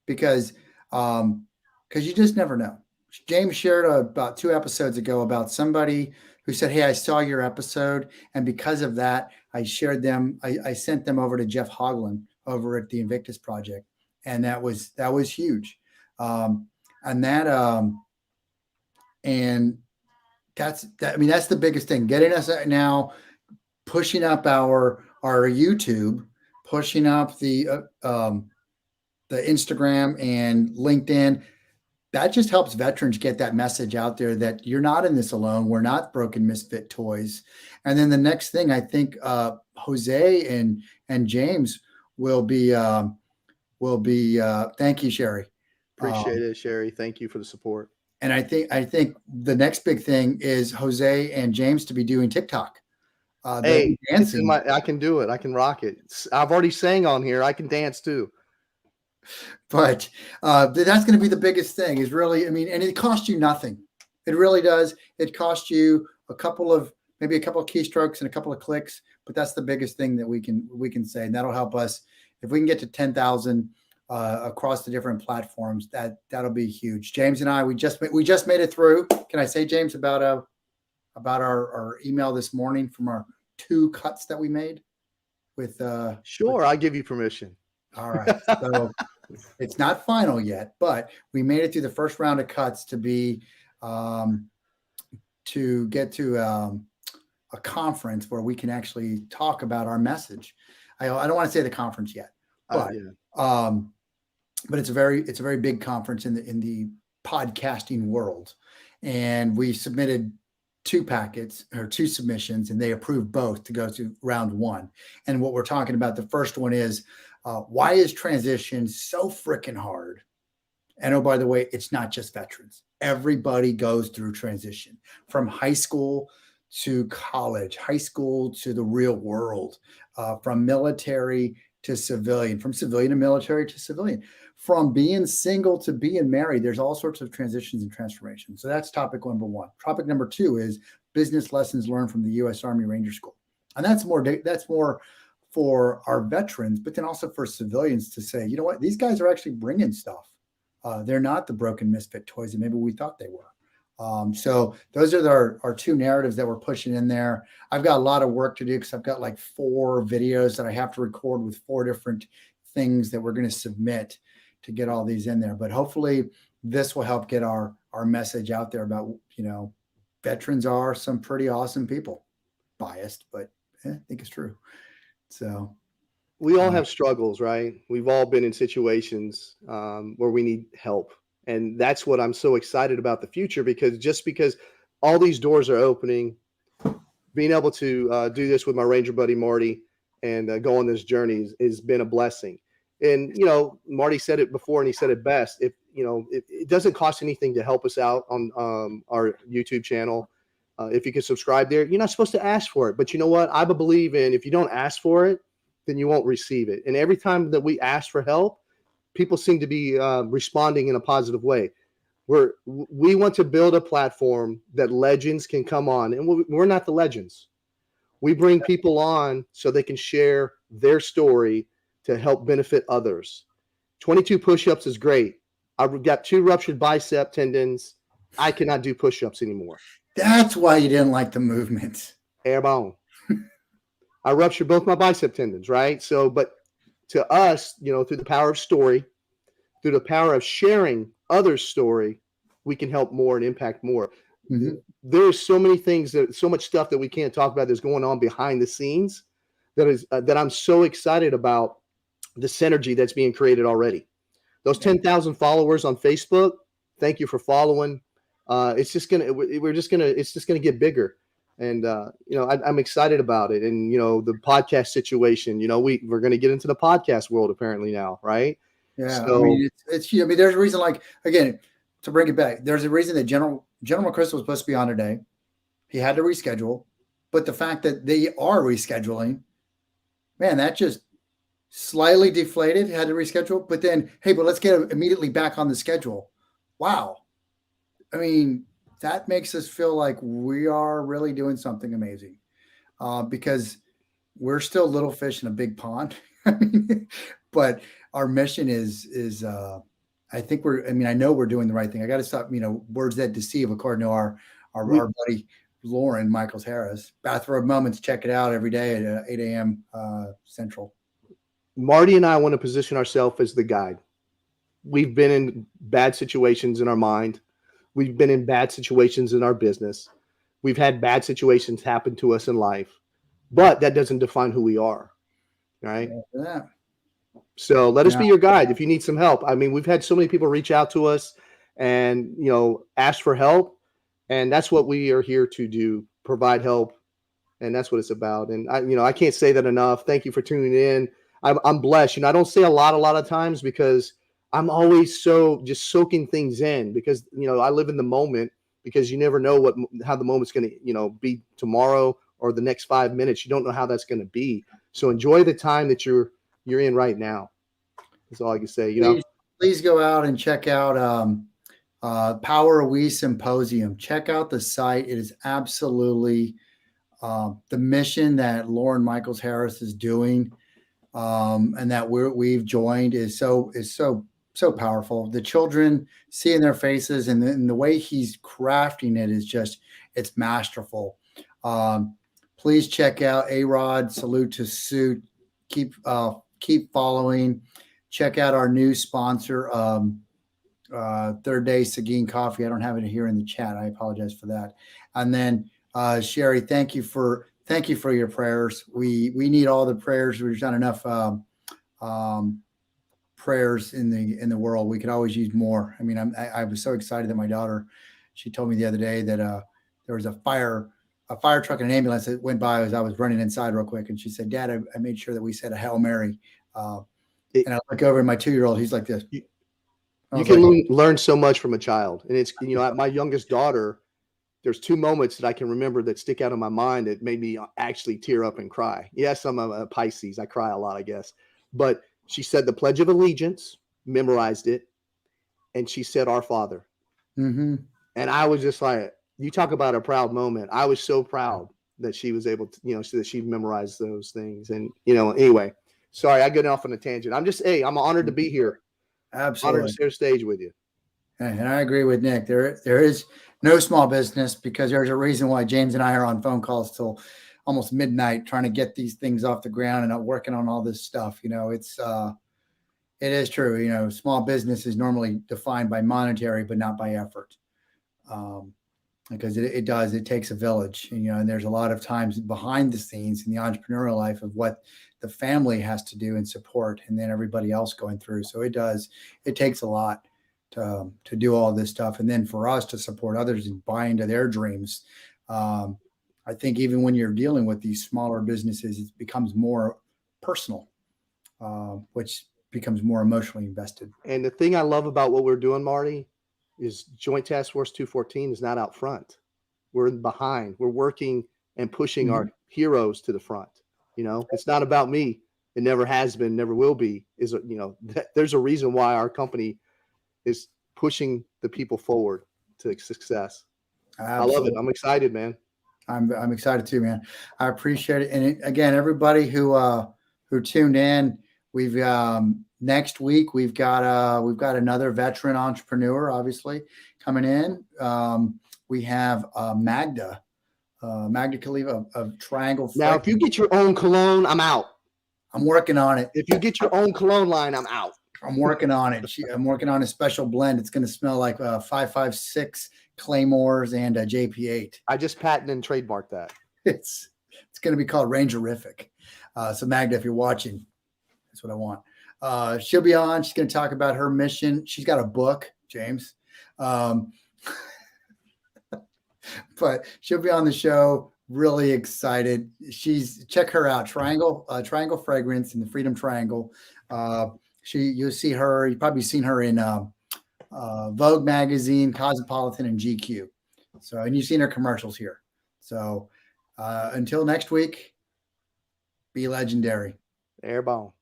because you just never know. James shared about 2 episodes ago about somebody who said, "Hey, I saw your episode, and because of that, I shared them. I sent them over to Jeff Hoagland over at the Invictus Project, and that was huge." And that's that. I mean, that's the biggest thing, getting us now, pushing up our YouTube, pushing up the Instagram and LinkedIn. That just helps veterans get that message out there that you're not in this alone. We're not broken misfit toys. And then the next thing, I think Jose and James will be. Thank you, Sherry. Appreciate it, Sherry. Thank you for the support. And I think the next big thing is Jose and James to be doing TikTok. Hey, dancing. I can do it. I can rock it. I've already sang on here. I can dance too. But that's going to be the biggest thing, is really, I mean, and it costs you nothing. It really does. It costs you maybe a couple of keystrokes and a couple of clicks, but that's the biggest thing that we can say. And that'll help us. If we can get to 10,000 across the different platforms, that'll be huge. James and I, we just made it through. Can I say, James, about our email this morning from our 2 cuts that we made with Sure, I'll give you permission. All right. So it's not final yet, but we made it through the first round of cuts to be to get to a conference where we can actually talk about our message. I don't want to say the conference yet, but but it's a very big conference in the podcasting world, and we submitted 2 packets or 2 submissions, and they approved both to go to round 1. And what we're talking about, the first one is, why is transition so freaking hard? And oh, by the way, it's not just veterans. Everybody goes through transition, from high school to college, high school to the real world, from military to civilian, from civilian to military to civilian, from being single to being married. There's all sorts of transitions and transformations. So that's topic number 1. Topic number 2 is business lessons learned from the U.S. Army Ranger School. And that's more for our veterans, but then also for civilians to say, you know what, these guys are actually bringing stuff. They're not the broken misfit toys that maybe we thought they were. So those are our 2 narratives that we're pushing in there. I've got a lot of work to do, because I've got like 4 videos that I have to record with 4 different things that we're going to submit to get all these in there. But hopefully this will help get our message out there about, veterans are some pretty awesome people. Biased, but I think it's true. So we all have struggles, right? We've all been in situations where we need help. And that's what I'm so excited about the future, because all these doors are opening, being able to do this with my Ranger buddy, Marty, and go on this journey has been a blessing. And, Marty said it before, and he said it best. If, it doesn't cost anything to help us out on our YouTube channel. If you can subscribe there, you're not supposed to ask for it. But you know what? I believe in, if you don't ask for it, then you won't receive it. And every time that we ask for help, people seem to be responding in a positive way. We want to build a platform that legends can come on. And we're not the legends. We bring people on so they can share their story to help benefit others. 22 push-ups is great. I've got 2 ruptured bicep tendons. I cannot do push-ups anymore. That's why you didn't like the movement. Airborne. I ruptured both my bicep tendons, right? So, but to us, through the power of story, through the power of sharing others' story, we can help more and impact more. Mm-hmm. There's so many things, so much stuff that we can't talk about that's going on behind the scenes that I'm so excited about, the synergy that's being created already. Those 10,000 followers on Facebook, thank you for following. It's just gonna get bigger, and I'm excited about it. And the podcast situation, we're gonna get into the podcast world apparently now, right? Yeah, so, I mean, there's a reason. Like, again, to bring it back, there's a reason that General McChrystal was supposed to be on today. He had to reschedule, but the fact that they are rescheduling, man, that just slightly deflated. Had to reschedule, but then, hey, but let's get immediately back on the schedule. Wow. I mean, that makes us feel like we are really doing something amazing, because we're still little fish in a big pond. I mean, but our mission is I think I know we're doing the right thing. I got to stop, words that deceive, according to our buddy Lauren Michaels Harris. Bathrobe Moments, check it out every day at 8 a.m. Central. Marty and I want to position ourselves as the guide. We've been in bad situations in our mind. We've been in bad situations in our business. We've had bad situations happen to us in life, but that doesn't define who we are, right? Yeah. So let us be your guide if you need some help. I mean, we've had so many people reach out to us and, ask for help. And that's what we are here to do, provide help. And that's what it's about. And I can't say that enough. Thank you for tuning in. I'm blessed. I don't say a lot of times because I'm always so just soaking things in because, I live in the moment because you never know how the moment's going to, be tomorrow or the next 5 minutes. You don't know how that's going to be. So enjoy the time that you're in right now. That's all I can say. Please go out and check out Power We Symposium. Check out the site. It is absolutely the mission that Lauren Michaels Harris is doing, and that we've joined is so powerful. The children, seeing their faces and the way he's crafting it is it's masterful. Please check out A-Rod. Salute to Suit. Keep following. Check out our new sponsor, Third Day Seguin Coffee. I don't have it here in the chat. I apologize for that. And then Sherry, thank you for your prayers. We need all the prayers. We've done enough prayers in the world. We could always use more. I mean, I was so excited that my daughter, she told me the other day that there was a fire truck and an ambulance that went by as I was running inside real quick. And she said, Dad, I made sure that we said a Hail Mary. And I look over at my 2-year-old, he's like this. You can learn so much from a child. And it's, my youngest daughter, there's 2 moments that I can remember that stick out in my mind that made me actually tear up and cry. Yes, I'm a Pisces. I cry a lot, I guess. But she said the Pledge of Allegiance, memorized it. And she said, Our Father. Mm-hmm. And I was just like, you talk about a proud moment. I was so proud that she was able to, so that she memorized those things. And, anyway, sorry, I got off on a tangent. I'm honored to be here. Absolutely. Honored to share stage with you. And I agree with Nick. There is no small business because there's a reason why James and I are on phone calls till almost midnight trying to get these things off the ground and working on all this stuff. It is true. Small business is normally defined by monetary, but not by effort. Because it takes a village, and there's a lot of times behind the scenes in the entrepreneurial life of what the family has to do and support, and then everybody else going through. So it takes a lot to do all this stuff. And then for us to support others and buy into their dreams. I think even when you're dealing with these smaller businesses, it becomes more personal, which becomes more emotionally invested. And the thing I love about what we're doing, Marty, is Joint Task Force 214 is not out front. We're behind. We're working and pushing our heroes to the front. It's not about me. It never has been, never will be. There's a reason why our company is pushing the people forward to success. Absolutely. I love it. I'm excited, man. I'm excited too, man. I appreciate it. And again, everybody who tuned in, we've next week we've got another veteran entrepreneur, obviously, coming in. We have Magda Khalifa of Triangle. Now, if you get your own cologne, I'm out. I'm working on it. If you get your own cologne line, I'm out. I'm working on it. I'm working on a special blend. It's going to smell like 556 Claymores and a JP8. I just patent and trademark that. It's going to be called Rangerific. So Magda, if you're watching, that's what I want. She'll be on. She's going to talk about her mission. She's got a book, James. But she'll be on the show. Really excited. Check her out. Triangle Fragrance in the Freedom Triangle. You'll see her. You've probably seen her in Vogue magazine, Cosmopolitan, and GQ. And you've seen her commercials here. So until next week, be legendary. Airborne.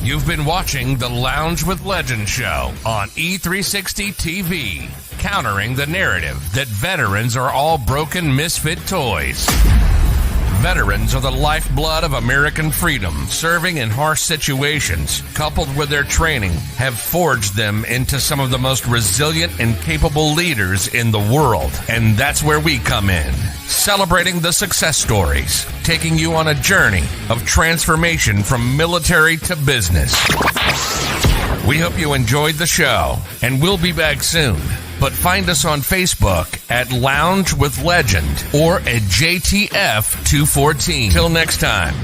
You've been watching the Lounge with Legend show on E360 TV, countering the narrative that veterans are all broken misfit toys. Veterans are the lifeblood of American freedom. Serving in harsh situations, coupled with their training, have forged them into some of the most resilient and capable leaders in the world. And that's where we come in, celebrating the success stories, taking you on a journey of transformation from military to business. We hope you enjoyed the show, and we'll be back soon. But find us on Facebook at Lounge with Legend or at JTF214. Till next time.